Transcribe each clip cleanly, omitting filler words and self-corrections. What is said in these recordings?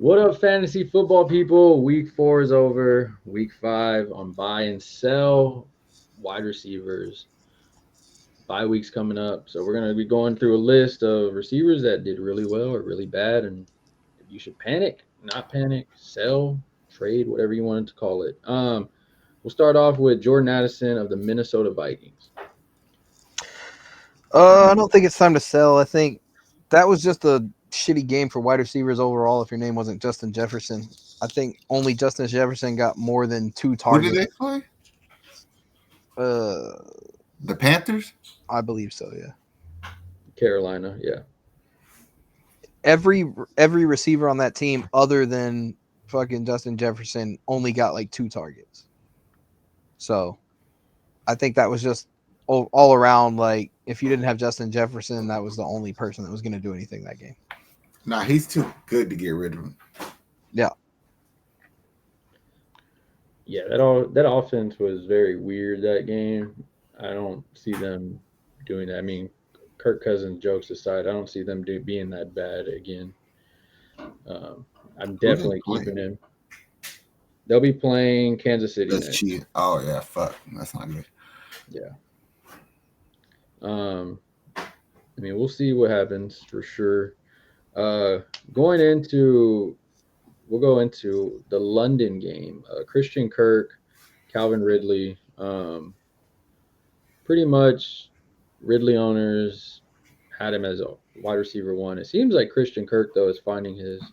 What up, fantasy football people? Week 4 is over. Week 5 on buy and sell wide receivers. Bye week's coming up. So we're going to be going through a list of receivers that did really well or really bad. And if you should panic, not panic, sell, trade, whatever you wanted to call it. We'll start off with Jordan Addison of the Minnesota Vikings. I don't think it's time to sell. I think that was just a shitty game for wide receivers overall. If your name wasn't Justin Jefferson, I think only Justin Jefferson got more than 2 Who did targets. they play? Uh, The Panthers? I believe so. Yeah. Carolina, yeah. Every receiver on that team, other than fucking Justin Jefferson, only got like 2 targets. So, I think that was just all around. Like, if you didn't have Justin Jefferson, that was the only person that was going to do anything that game. Nah, he's too good to get rid of him. Yeah. Yeah, that offense was very weird that game. I don't see them doing that. I mean, Kirk Cousins jokes aside, I don't see them being that bad again. I'm Who they definitely play? keeping him. They'll be playing Kansas City That's next. cheating. Oh yeah, fuck. That's not good. Yeah. I mean, we'll see what happens for sure. Uh, going into, we'll go into the London game. Christian Kirk, Calvin Ridley. Pretty much, Ridley owners had him as a wide receiver one. It seems like Christian Kirk though is finding his.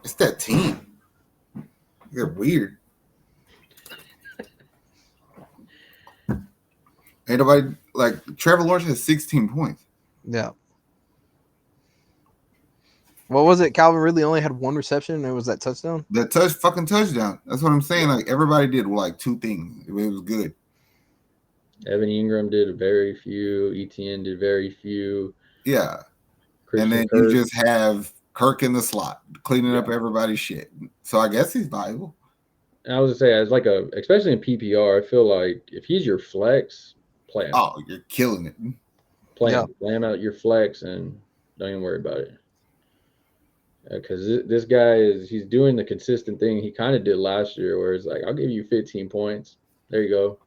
It's that team. They're weird. Ain't nobody like Trevor Lawrence has 16 points. Yeah. What was it? Calvin Ridley only had 1 reception, and it was that touchdown. That fucking touchdown. That's what I'm saying. Like everybody did like 2 things. It was good. Evan Ingram did very few. ETN did very few. Yeah. Christian And then Kirk. you just have Kirk in the slot, cleaning up Yeah. everybody's shit. So I guess he's valuable. And I was gonna say, as like especially in PPR, I feel like if he's your flex, play him. Oh, you're killing it. Play Yeah. him. Play him out your flex, and don't even worry about it. Because this guy he's doing the consistent thing he kind of did last year, where it's like, I'll give you 15 points. There you go.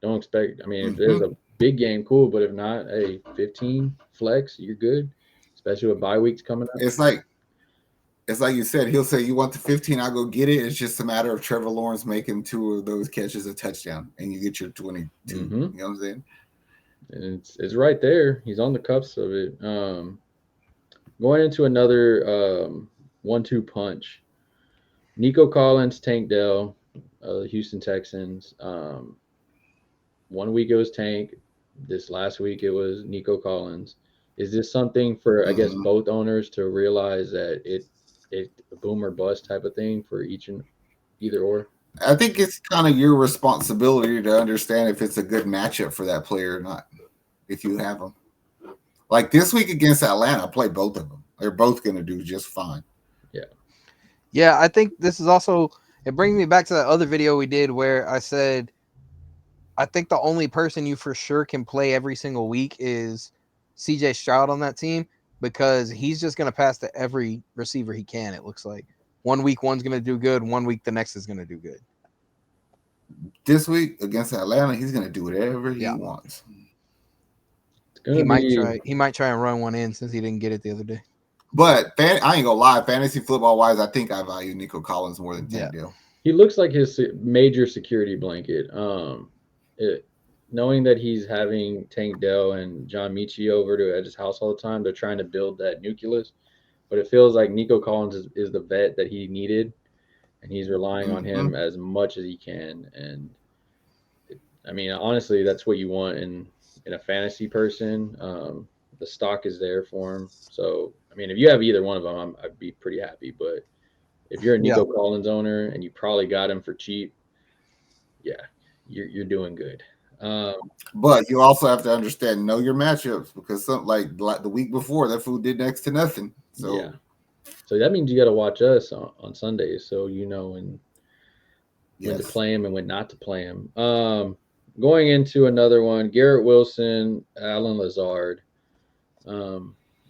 Don't expect. I mean, if there's a big game, cool. But if not, hey, 15 flex, you're good. Especially with bye weeks coming up. It's like you said, he'll say, you want the 15, I'll go get it. It's just a matter of Trevor Lawrence making 2 of those catches a touchdown, and you get your 22. Mm-hmm. You know what I'm saying? And it's right there. He's on the cusp of it. Going into another 1-2 punch. Nico Collins, Tank Dell, the Houston Texans. 1 week it was Tank. This last week it was Nico Collins. Is this something for I guess both owners to realize that it a boom or bust type of thing for either or? I think it's kind of your responsibility to understand if it's a good matchup for that player or not. If you have them, like this week against Atlanta, play both of them. They're both going to do just fine. Yeah, I think this is also, it brings me back to that other video we did where I said, I think the only person you for sure can play every single week is CJ Stroud on that team, because he's just going to pass to every receiver he can, it looks like. 1 week, one's going to do good. 1 week, the next is going to do good. This week against Atlanta, he's going to do whatever he wants. He might try and run one in since he didn't get it the other day. But I ain't gonna lie, fantasy football wise, I think I value Nico Collins more than Tank Dell. He looks like his major security blanket. Knowing that he's having Tank Dell and John Michie over at his house all the time, they're trying to build that nucleus. But it feels like Nico Collins is the vet that he needed, and he's relying on him as much as he can. And I mean, honestly, that's what you want in a fantasy person. The stock is there for him. So, I mean, if you have either one of them, I'd be pretty happy. But if you're a Nico Collins owner and you probably got him for cheap, yeah, you're doing good. But you also have to know your matchups, because something like the week before, that fool did next to nothing. So yeah. So that means you got to watch us on Sundays, so you know when to play him and when not to play him. Going into another one, Garrett Wilson, Alan Lazard.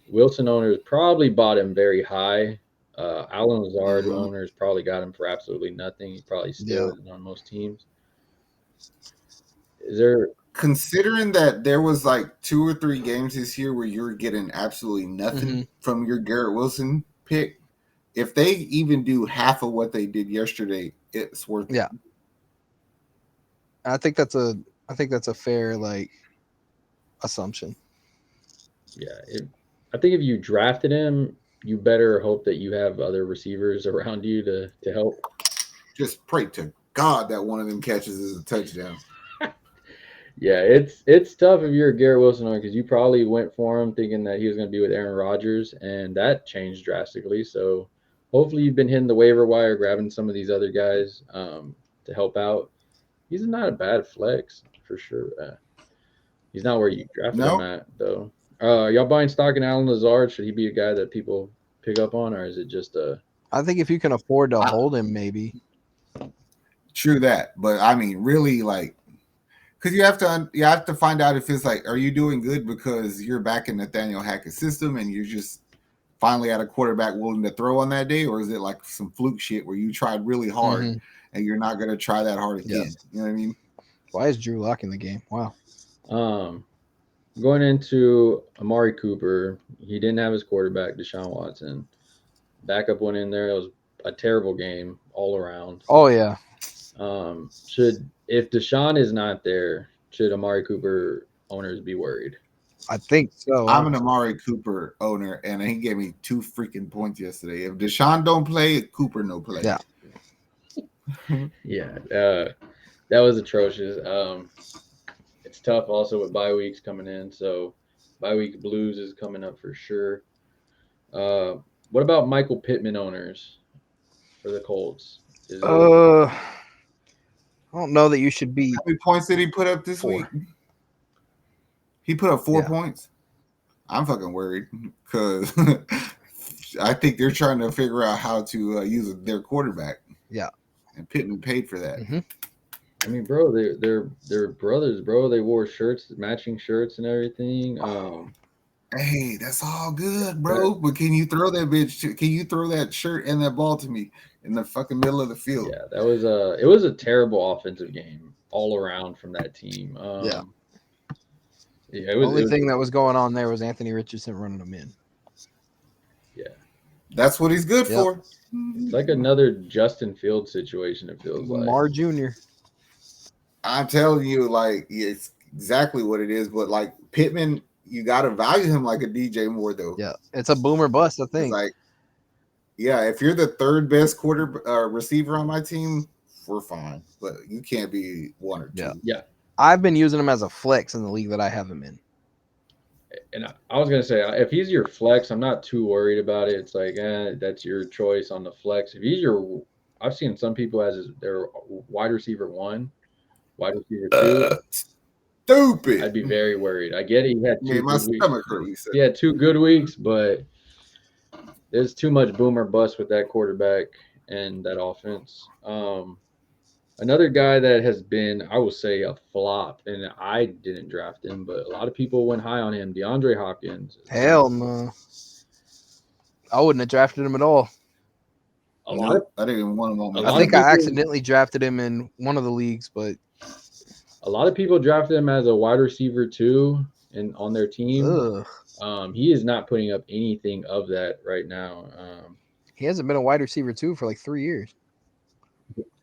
Wilson owners probably bought him very high Alan Lazard Mhm. owners probably got him for absolutely nothing. He probably Yeah. steals it on most teams. Is there? Considering that there was like 2 or 3 games this year where you're getting absolutely nothing Mm-hmm. from your Garrett Wilson pick, if they even do half of what they did yesterday, it's worth it. Yeah. I think that's a fair like assumption. Yeah, I think if you drafted him, you better hope that you have other receivers around you to help. Just pray to God that one of them catches is a touchdown. Yeah, it's tough if you're a Garrett Wilson owner because you probably went for him thinking that he was going to be with Aaron Rodgers, and that changed drastically. So hopefully you've been hitting the waiver wire, grabbing some of these other guys to help out. He's not a bad flex for sure. He's not where you drafted him No, at though. Y'all buying stock in Alan Lazard? Should he be a guy that people pick up on, or is it just a? I think if you can afford to I, hold him, maybe. true that, but I mean, really, like, because you have to find out if it's like, are you doing good because you're back in Nathaniel Hackett's system and you're just finally at a quarterback willing to throw on that day, or is it like some fluke shit where you tried really hard Mm-hmm. and you're not going to try that hard again? Yes. You know what I mean? Why is Drew Lock in the game? Wow. Um, Going into Amari Cooper, he didn't have his quarterback Deshaun Watson. Backup went in there. It was a terrible game all around. Oh yeah. Should if Deshaun is not there, should Amari Cooper owners be worried? I think so. I'm an Honestly. Amari Cooper owner, and he gave me 2 freaking points yesterday. If Deshaun don't play, Cooper no play. Yeah. Yeah, that was atrocious. It's tough also with bye weeks coming in, so bye week blues is coming up for sure. Uh, what about Michael Pittman owners for the Colts? Is it I don't know that you should be How many points did he put up this 4. week? He put up 4 Yeah. points. I'm fucking worried because I think they're trying to figure out how to use their quarterback. Yeah. And Pittman paid for that. Mm-hmm. I mean, bro, they're brothers, bro. They wore shirts, matching shirts, and everything. Hey, that's all good, But bro. But can you throw that bitch? Can you throw that shirt and that ball to me in the fucking middle of the field? yeah, that was it was a terrible offensive game all around from that team. Yeah. Yeah, The only thing that was going on there was Anthony Richardson running them in. Yeah, That's what he's good Yep. for. it's like another Justin Fields situation. It feels like. Lamar Jr. I'm telling you, like, it's exactly what it is. But like Pittman, you got to value him like a DJ Moore, though. Yeah. It's a boomer bust, I It's think. like, yeah, if you're the third best receiver on my team, we're fine. But you can't be 1 or 2. Yeah. Yeah, I've been using him as a flex in the league that I have him in. and I was gonna say if he's your flex, I'm not too worried about it. It's like, that's your choice on the flex. If he's your, I've seen some people as their wide receiver 1, wide receiver 2. Stupid. I'd be very worried. I get it. He had 2 Made my good weeks. stomach hurt. You said. He had 2 good weeks, but there's too much boomer bust with that quarterback and that offense. Another guy that has been, I will say, a flop, and I didn't draft him, but a lot of people went high on him. DeAndre Hopkins. Hell no. I wouldn't have drafted him at all. A lot of I didn't even want him on A my lot I think of people- I accidentally drafted him in one of the leagues, but people drafted him as a wide receiver 2 and on their team. ugh. He is not putting up anything of that right now. He hasn't been a wide receiver 2 for like 3 years.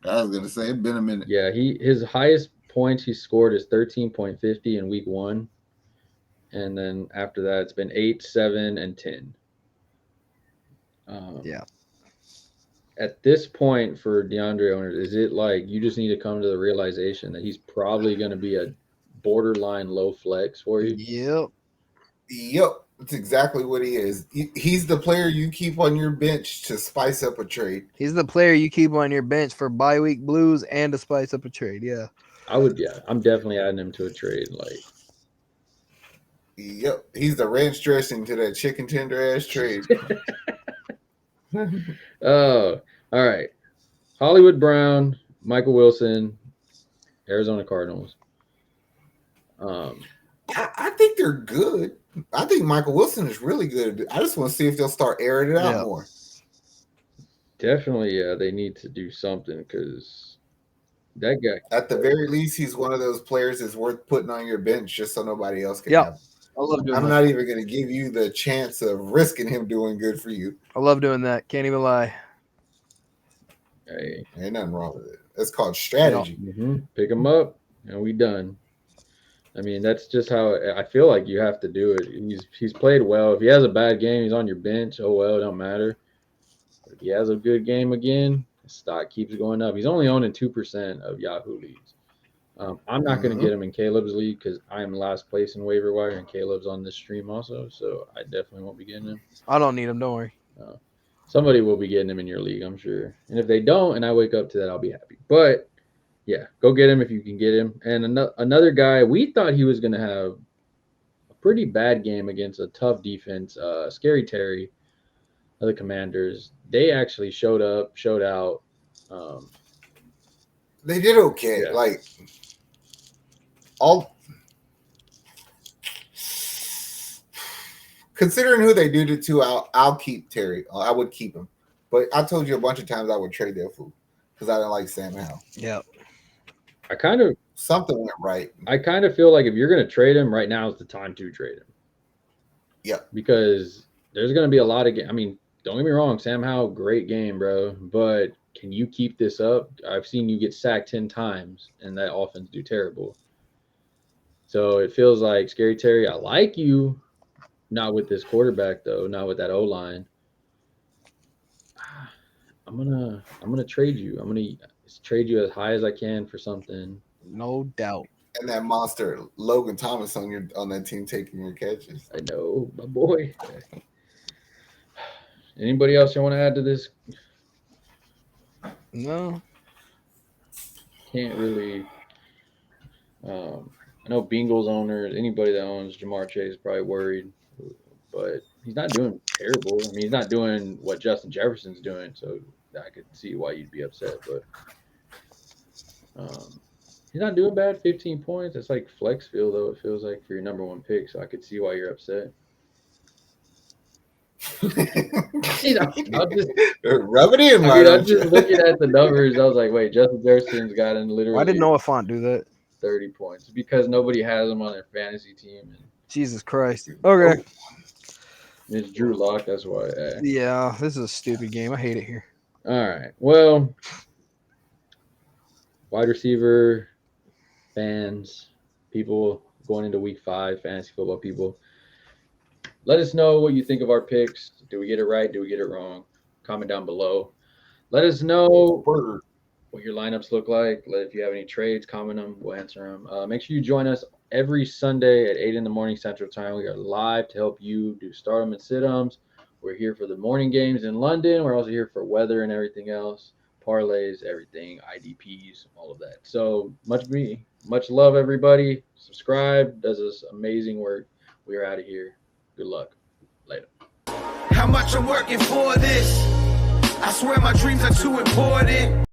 I was gonna say it's been a minute. Yeah, his highest points he scored is 13.50 in week 1. And then after that, it's been 8, 7, and 10. Yeah. At this point for DeAndre owners, is it like you just need to come to the realization that he's probably going to be a borderline low flex for you? Yep. Yep, that's exactly what he is. He's the player you keep on your bench to spice up a trade. He's the player you keep on your bench for bye week blues and to spice up a trade. Yeah. I'm definitely adding him to a trade. Like, Yep, he's the ranch dressing to that chicken tender ass trade. oh, all right. Hollywood Brown, Michael Wilson, Arizona Cardinals. I think they're good. I think Michael Wilson is really good. I just want to see if they'll start airing it out more. Definitely, yeah, they need to do something because that guy. At the very least, he's one of those players that's worth putting on your bench just so nobody else can Yep. have him. I love doing I'm that. not even going to give you the chance of risking him doing good for you. I love doing that. Can't even lie. Hey, Ain't nothing wrong with it. That's called strategy. pick him up, and we done. I mean, that's just how I feel like you have to do it. He's played well. If he has a bad game, he's on your bench. Oh well, it don't matter. But if he has a good game again, his stock keeps going up. He's only owning 2% of Yahoo leagues. I'm not going to get him in Caleb's league because I'm last place in waiver wire, and Caleb's on this stream also, so I definitely won't be getting him. I don't need him. Don't worry. Somebody will be getting him in your league, I'm sure. And if they don't, and I wake up to that, I'll be happy. But yeah, go get him if you can get him. And another guy, we thought he was going to have a pretty bad game against a tough defense. Scary Terry of the Commanders. They actually showed out. They did okay. Yeah. Like all considering who they did it to, I'll keep Terry. I would keep him. But I told you a bunch of times I would trade that fool because I don't like Sam Howell. Yeah. I kind of something went right. I kind of feel like if you're going to trade him, right now is the time to trade him. Yeah. Because there's going to be a lot of I mean, don't get me wrong, Sam Howell, great game, bro. But can you keep this up? I've seen you get sacked 10 times, and that offense do terrible. So it feels like, Scary Terry, I like you. Not with this quarterback, though. Not with that O-line. I'm gonna trade you. I'm gonna trade you as high as I can for something. No doubt. And that monster Logan Thomas on that team taking your catches. I know, my boy. Anybody else you want to add to this? No. Can't really. I know Bengals owners, anybody that owns Jamar Chase is probably worried, but he's not doing terrible. I mean, he's not doing what Justin Jefferson's doing, so I could see why you'd be upset. But he's not doing bad. 15 points. It's like flex feel though. It feels like for your number one pick, so I could see why you're upset. I'll just rub it in. I'm just looking at the numbers. I was like, wait, Justin Jefferson's gotten literally. I didn't know a font do that. 30 points because nobody has him on their fantasy team. And Jesus Christ. Okay. It's Drew Lock. That's why. Yeah, this is a stupid game. I hate it here. All right. Well, wide receiver fans, people going into week 5, fantasy football people. Let us know what you think of our picks. Do we get it right? Do we get it wrong? Comment down below. Let us know what your lineups look like. If you have any trades, comment them. We'll answer them. Make sure you join us every Sunday at 8 in the morning Central Time. We are live to help you do start-em and sit-ems. We're here for the morning games in London. We're also here for weather and everything else, parlays, everything, IDPs, all of that. So much love, everybody. Subscribe. Does this amazing work. We are out of here. Good luck. Later. How much I'm working for this? I swear my dreams are too important.